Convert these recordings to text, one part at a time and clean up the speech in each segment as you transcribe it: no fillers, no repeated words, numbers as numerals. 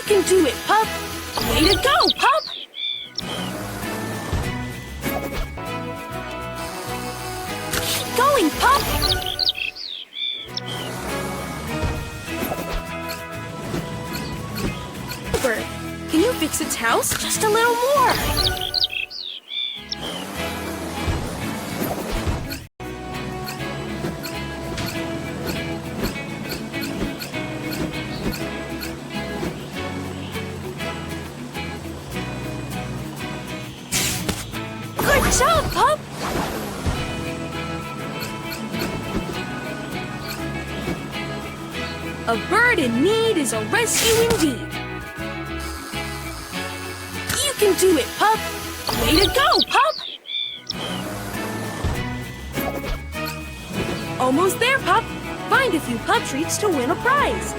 can do it, pup! Way to go, pup! Keep going, pup! Bird, can you fix its house just a little more? Good job, pup! A bird in need is a rescue indeed. You can do it, pup! Way to go, pup! Almost there, pup! Find a few pup treats to win a prize.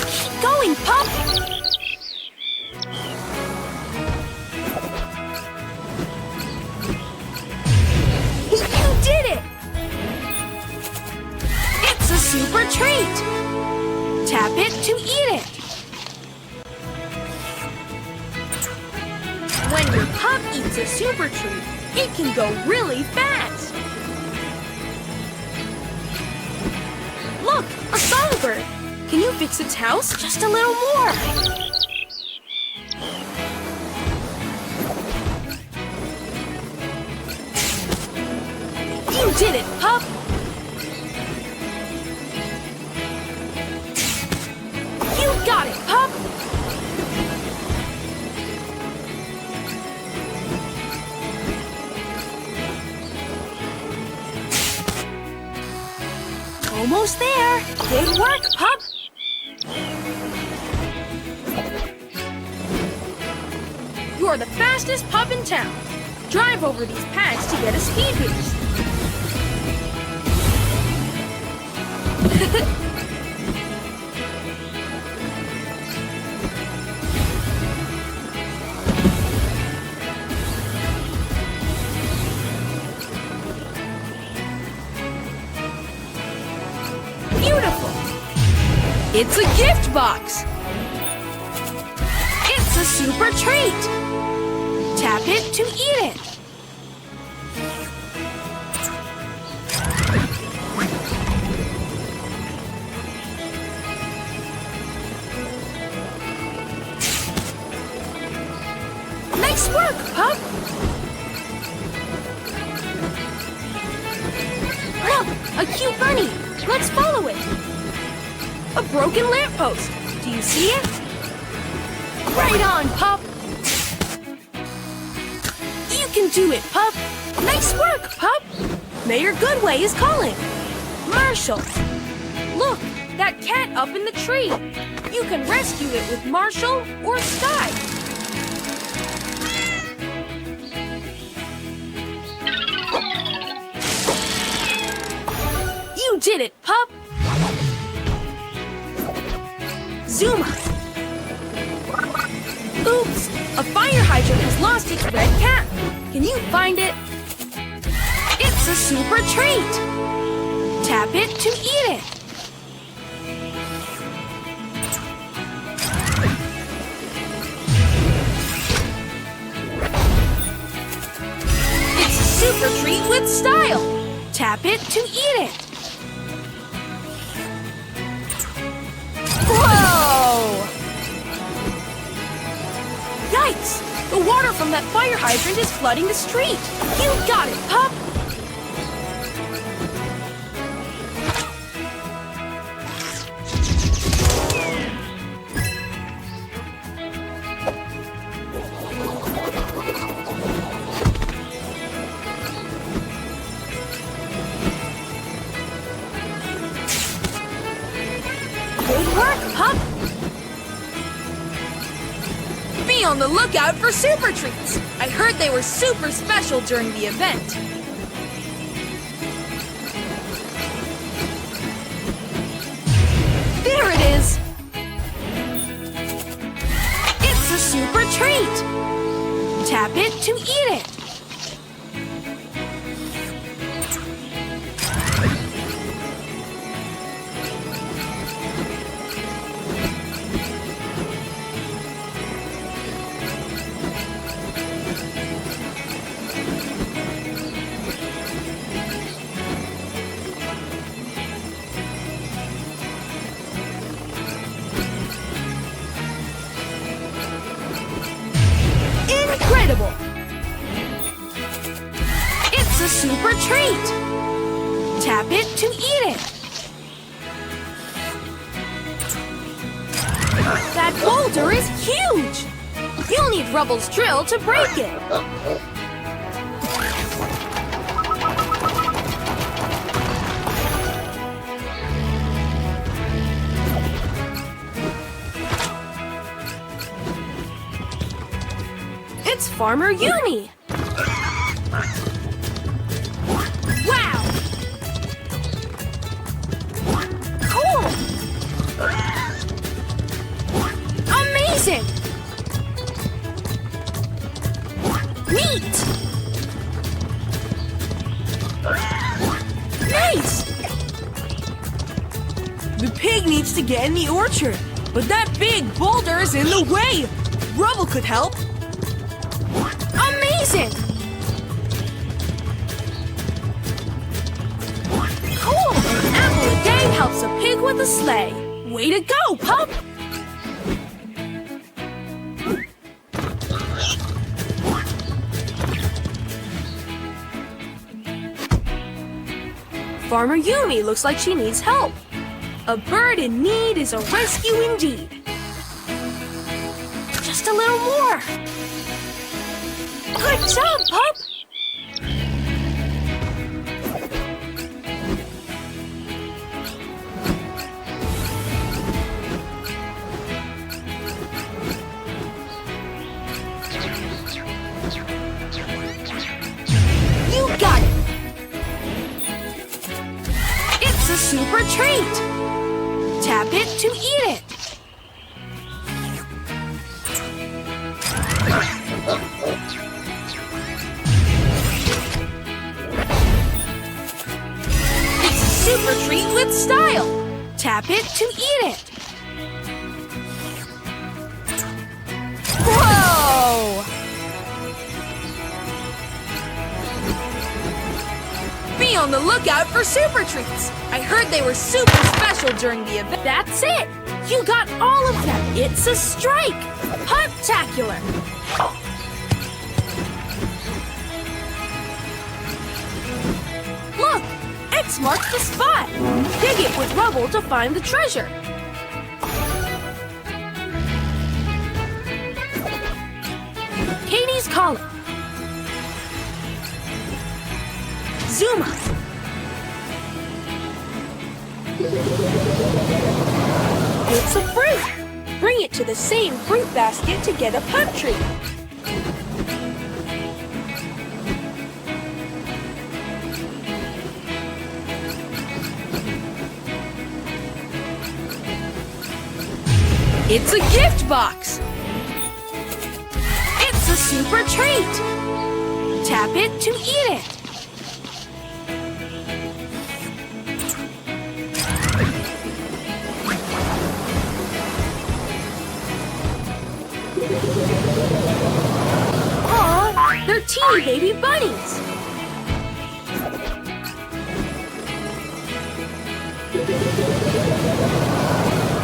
Keep going, pup! You did it! It's a super treat! Tap it to eat it. When your pup eats a super treat, it can go really fast. Look, a songbird. Can you fix its house just a little more? You did it, pup! You got it, pup! Almost there! Good work, pup! You're the fastest pup in town. Drive over these pads to get a speed boost. Beautiful! It's a gift box! It's a super treat! Tap it to eat it. Nice work, pup! Look, a cute bunny! Let's follow it! A broken lamppost! Do you see it? Right on, pup! You can do it, pup! Nice work, pup! Mayor Goodway is calling! Marshall! Look, that cat up in the tree! You can rescue it with Marshall or Skye! You did it, pup! Zuma! Oops! A fire hydrant has lost its red cap! Can you find it? It's a super treat! Tap it to eat it! It's a super treat with style! Tap it to eat it! Whoa! Yikes! The water from that fire hydrant is flooding the street! You got it, pup! Good work, pup! Be on the lookout for super treats! I heard they were super special during the event. There it is! It's a super treat! Tap it to eat it! Tap it to eat it. That boulder is huge. You'll need Rubble's drill to break it. It's Farmer Yumi. Wow! Cool! Amazing! Neat! Nice! The pig needs to get in the orchard, but that big boulder is in the way. Rubble could help. Amazing! Cool! An apple a day helps a pig with a sleigh. Way to go, pup! Farmer Yumi looks like she needs help. A bird in need is a rescue indeed. Just a little more. Good job, pup! You got it! It's a super treat! Tap it to eat it! It's a super treat with style! Tap it to eat it! Whoa! Be on the lookout for super treats! I heard they were super special during the event. That's it! You got all of them! It's a strike! Pup-tacular! Look! X marks the spot! Dig it with rubble to find the treasure! Katie's calling. Zuma! It's a fruit! Bring it to the same fruit basket to get a pup treat. It's a gift box! It's a super treat! Tap it to eat it! Aw, they're teeny baby bunnies!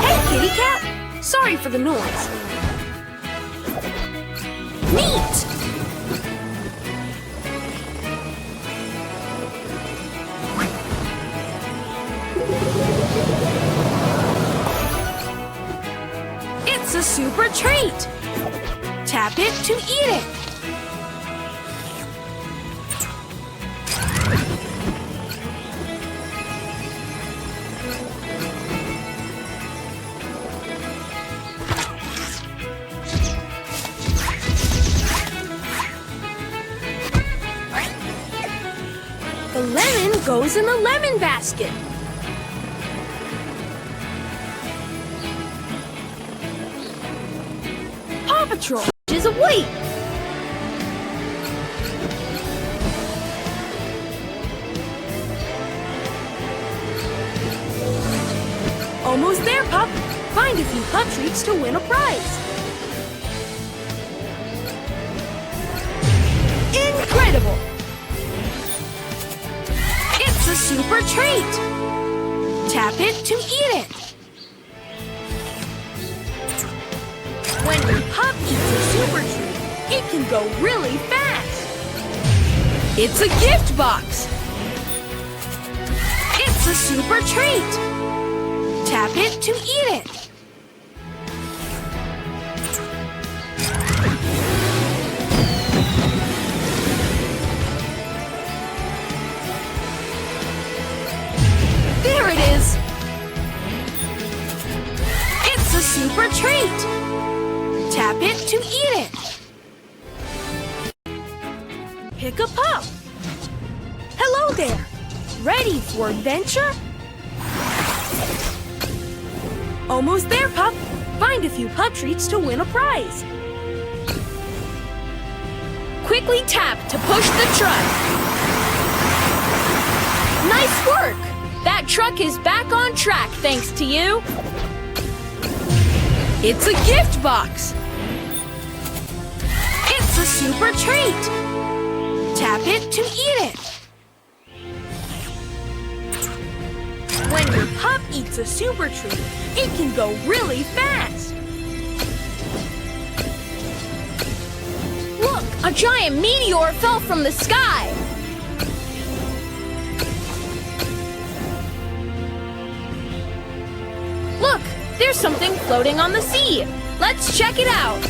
Hey, kitty cat! Sorry for the noise. Neat! It's a super treat! Tap it to eat it! The lemon goes in the lemon basket. Paw Patrol is awake. Almost there, pup. Find a few pup treats to win a prize. Incredible! It's a super treat! Tap it to eat it! When your pup eats a super treat, it can go really fast! It's a gift box! super treat! Tap it to eat it! There it is! It's a super treat! Tap it to eat it! Pick a pup! Hello there! Ready for adventure? Almost there, pup! Find a few pup treats to win a prize! Quickly tap to push the truck! Nice work! That truck is back on track thanks to you! It's a gift box! It's a super treat! Tap it to eat it! When your pup eats a super treat, it can go really fast! Look! A giant meteor fell from the sky! Look! There's something floating on the sea! Let's check it out!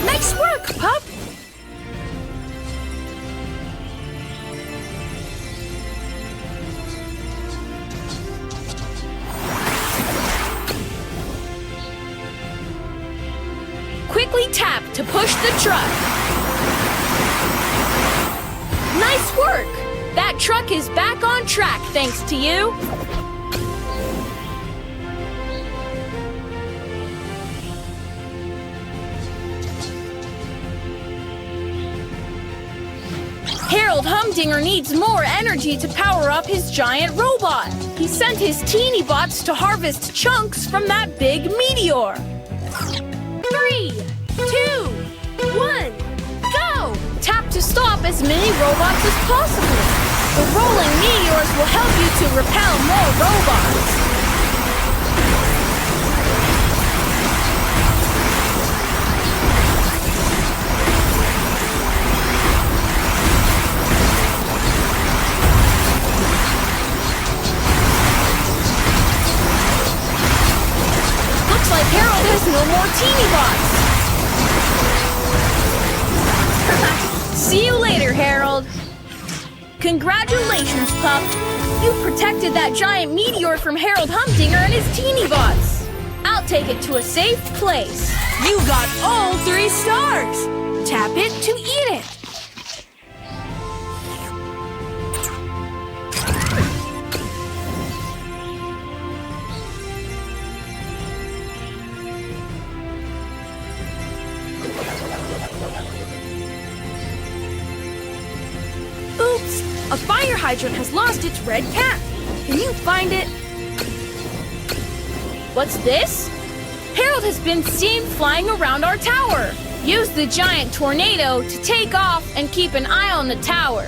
Nice work, pup! Quickly tap to push the truck. Nice work! That truck is back on track thanks to you. Harold Humdinger needs more energy to power up his giant robot. He sent his teeny bots to harvest chunks from that big meteor. 3, 2, 1, go! Tap to stop as many robots as possible. The rolling meteors will help you to repel more robots. Harold has no more teeny bots! See you later, Harold! Congratulations, pup! You protected that giant meteor from Harold Humdinger and his teeny bots! I'll take it to a safe place! You got all 3 stars! Tap it to eat it! Oops! A fire hydrant has lost its red cap. Can you find it? What's this? Harold has been seen flying around our tower. Use the giant tornado to take off and keep an eye on the tower.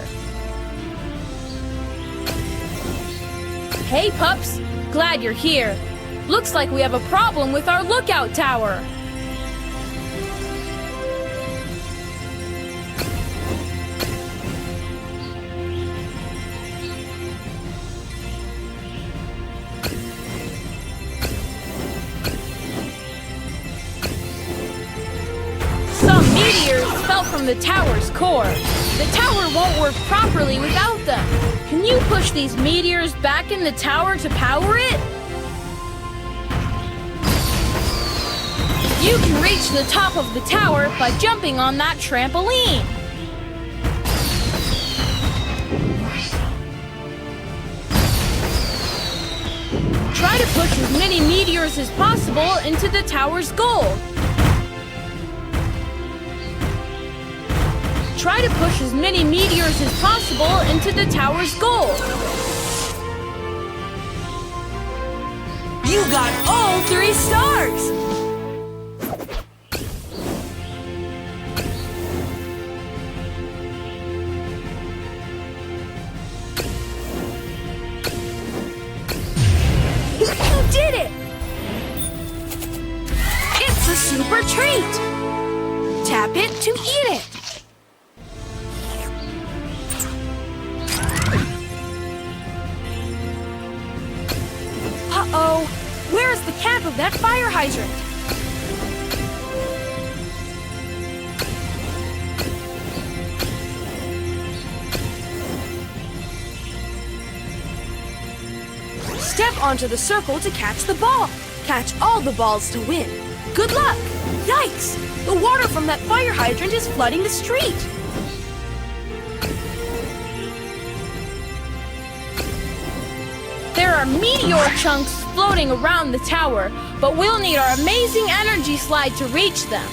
Hey, pups. Glad you're here. Looks like we have a problem with our lookout tower. Meteors fell from the tower's core. The tower won't work properly without them. Can you push these meteors back in the tower to power it? You can reach the top of the tower by jumping on that trampoline. Try to push as many meteors as possible into the tower's goal. Try to push as many meteors as possible into the tower's goal. You got all 3 stars! You did it! It's a super treat! Tap it to eat it! Uh-oh! Where's the cap of that fire hydrant? Step onto the circle to catch the ball. Catch all the balls to win. Good luck! Yikes! The water from that fire hydrant is flooding the street. There are meteor chunks floating around the tower, but we'll need our amazing energy slide to reach them.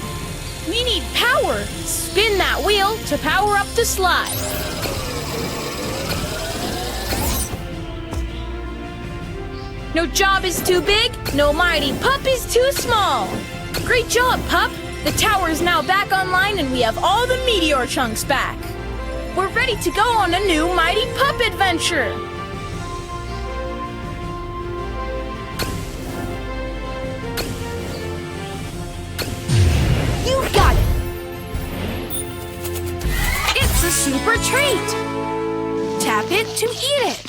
We need power! Spin that wheel to power up the slide. No job is too big, no mighty pup is too small. Great job, pup! The tower is now back online and we have all the meteor chunks back. We're ready to go on a new mighty pup adventure. You got it! It's a super treat! Tap it to eat it!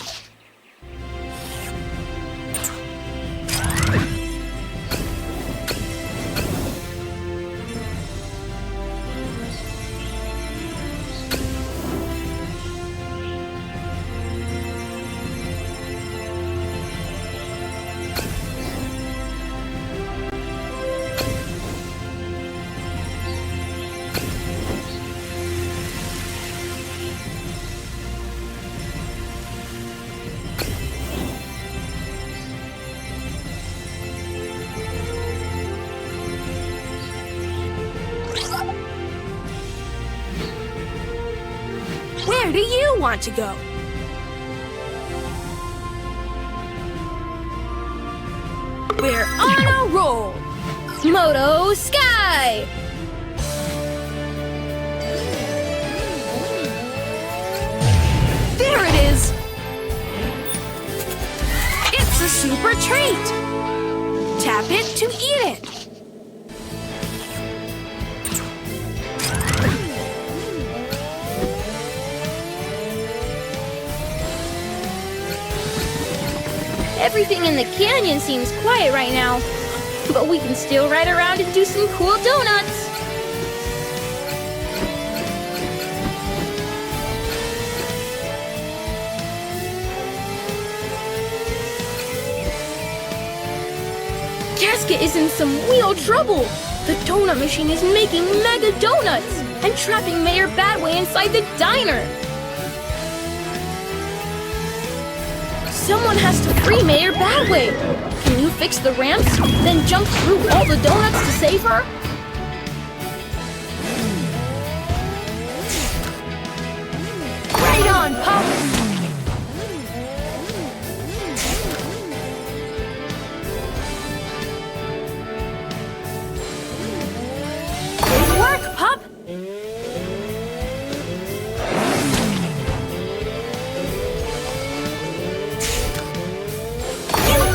Where do you want to go? We're on a roll! Moto Skye! There it is! It's a super treat! Tap it to eat it! Everything in the canyon seems quiet right now, but we can still ride around and do some cool donuts. Casca is in some real trouble. The donut machine is making mega donuts and trapping Mayor Badway inside the diner. Someone has to free Mayor Badway. Can you fix the ramps, then jump through all the donuts to save her? Right on, Pup! Good work, Pup!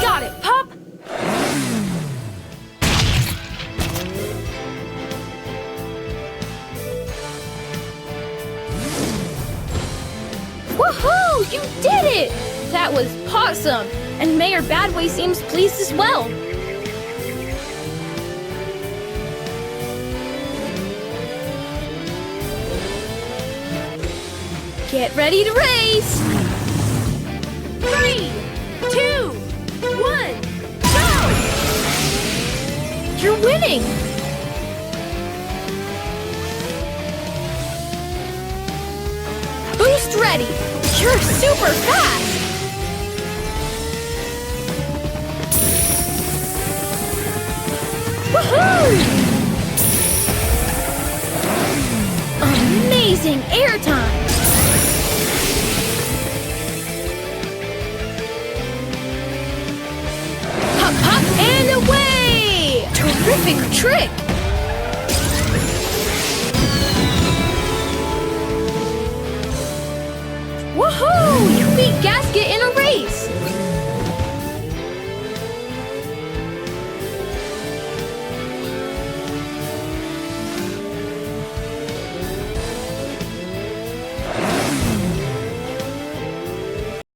Got it, Pup! Woohoo! You did it! That was awesome! And Mayor Badway seems pleased as well. Get ready to race! 3, 2, 1, go! You're winning! Boost ready! You're super fast! Woohoo! Amazing airtime! Pup, Pup! perfect trick! Woohoo! You beat Gasket in a race!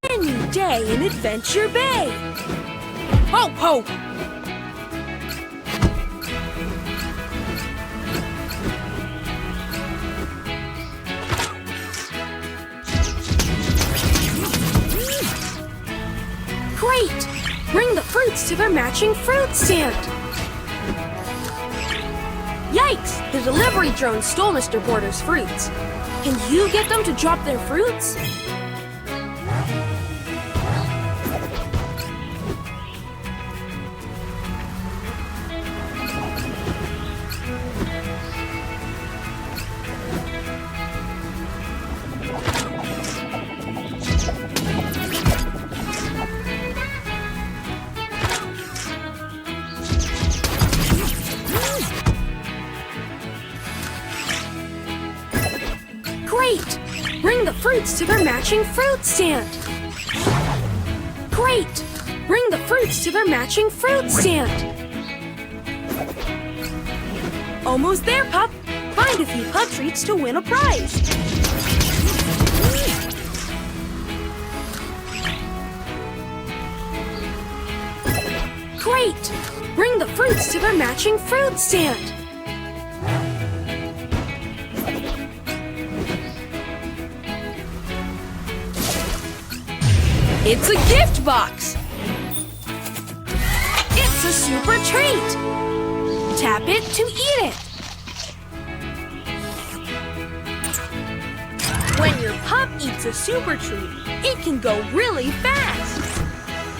A new day in Adventure Bay. Ho, ho! Great! Bring the fruits to their matching fruit stand. Yikes! The delivery drone stole Mr. Border's fruits. Can you get them to drop their fruits? Great! Bring the fruits to their matching fruit stand. Great! Bring the fruits to their matching fruit stand. Almost there, Pup. Find a few pup treats to win a prize. Great! Bring the fruits to their matching fruit stand. It's a gift box! It's a super treat! Tap it to eat it. When your pup eats a super treat, it can go really fast.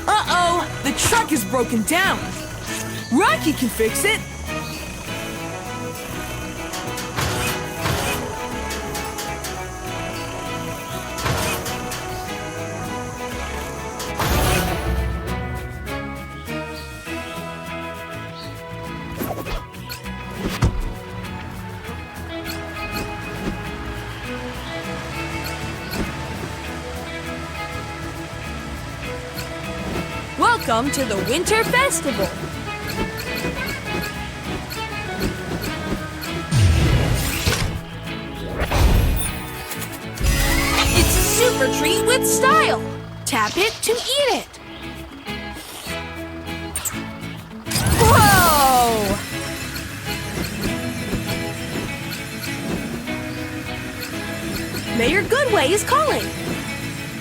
Uh-oh! The truck is broken down! Rocky can fix it! Welcome to the Winter Festival. It's a super treat with style. Tap it to eat it. Whoa! Mayor Goodway is calling.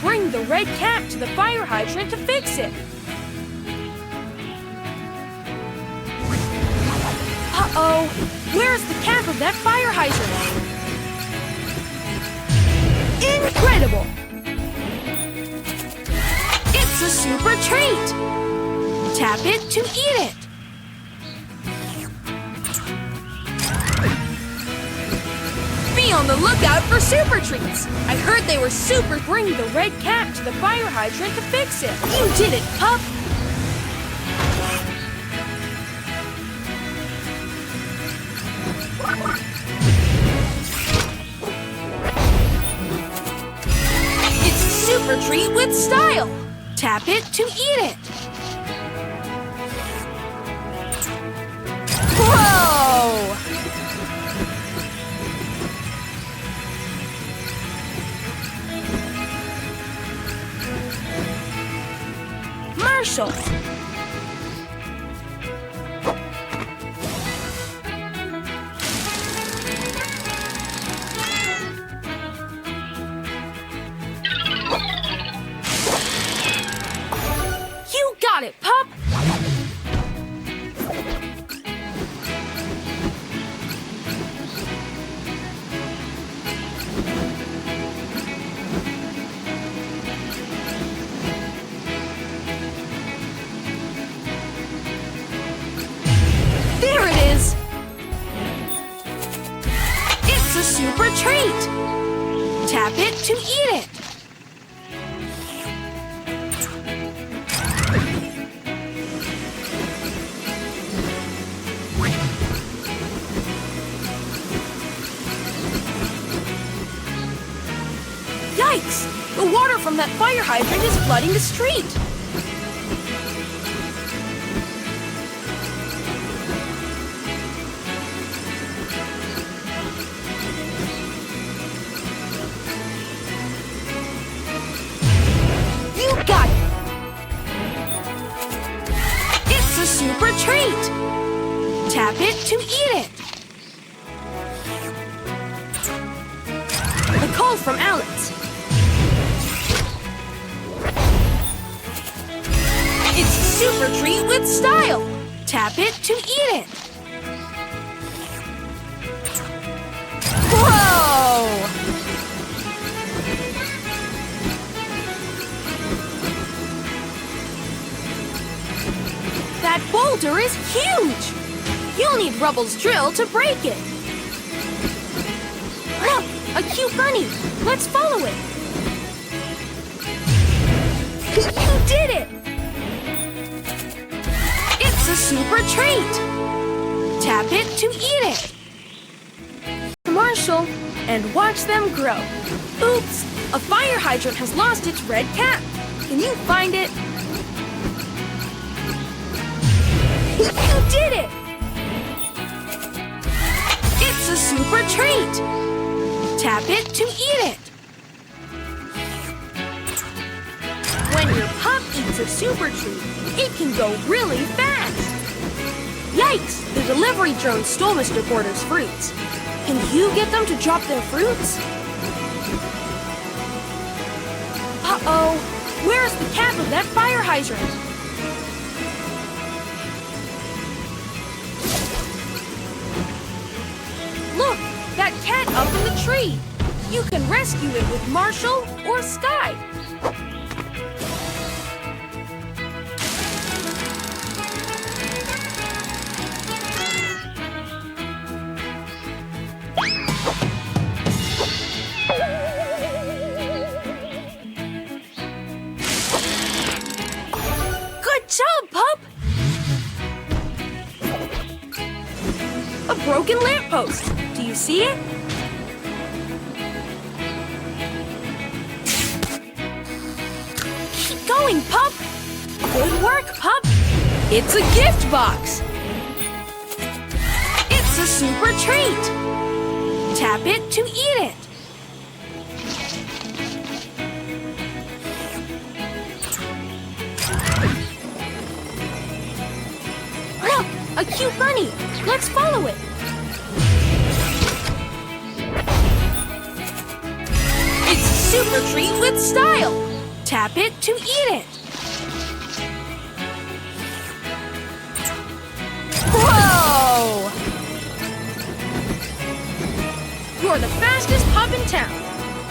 Bring the red cat to the fire hydrant to fix it. Uh-oh! Where's the cap of that fire hydrant? Incredible! It's a super treat! Tap it to eat it. Be on the lookout for super treats! I heard they were super. Bring the red cap to the fire hydrant to fix it. You did it, Pup! It's a super treat with style. Tap it to eat it. Whoa! Marshall. You got it, Pup! There it is! It's a super treat! Tap it to eat it. from that fire hydrant is flooding the street. You got it! It's a super treat! Tap it to eat it! A call from Alex. It's a super treat with style! Tap it to eat it! Whoa! That boulder is huge! You'll need Rubble's drill to break it. Look, a cute bunny. Let's follow it. You did it! It's a super treat. Tap it to eat it. Marshall, and watch them grow. Oops, a fire hydrant has lost its red cap. Can you find it? You did it! It's a super treat! Tap it to eat it! When your pup eats a super treat, it can go really fast! Yikes! The delivery drone stole Mr. Porter's fruits. Can you get them to drop their fruits? Uh-oh! Where's the cap of that fire hydrant? Look, that cat up in the tree. You can rescue it with Marshall or Skye. Good job, pup! A broken lamppost. Do you see it? Keep going, pup! Good work, pup! It's a gift box! It's a super treat! Tap it to eat it! Look! A cute bunny! Let's follow it! It's a super treat with style! Tap it to eat it! Whoa! You're the fastest pup in town.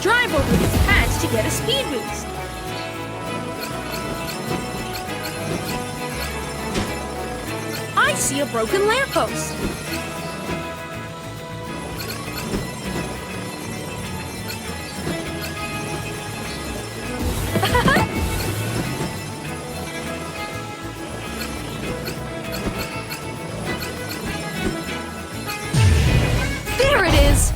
Drive over these pads to get a speed boost. I see a broken lamppost. There it is!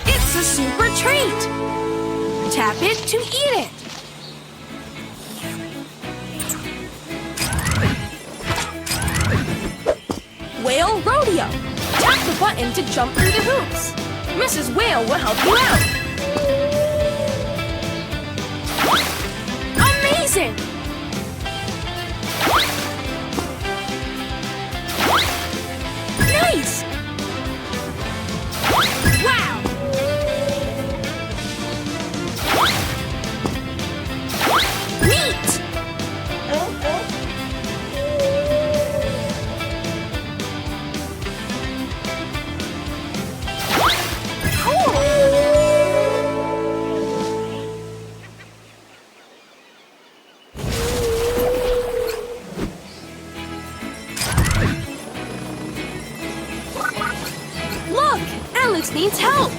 It's a super treat! Tap it to eat it! Whale Rodeo! Tap the button to jump through the hoops. Mrs. Whale will help you out. Amazing! Nice! Wow! Neat! Look! Alex needs help!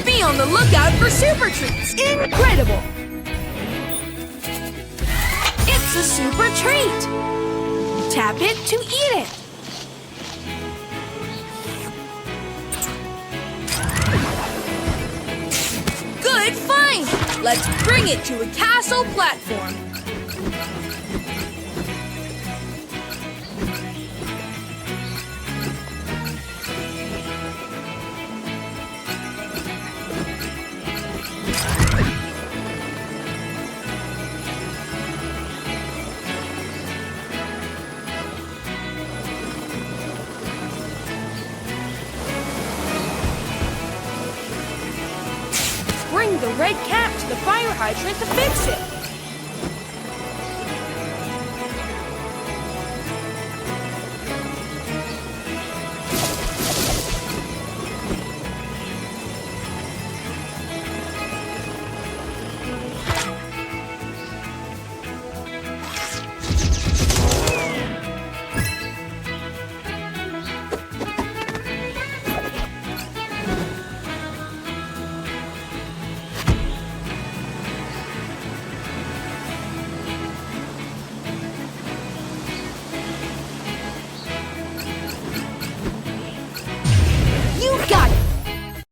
Be on the lookout for super treats! Incredible! It's a super treat! Tap it to eat it! time! Let's bring it to a castle platform. Bring the red cap to the fire hydrant to fix it.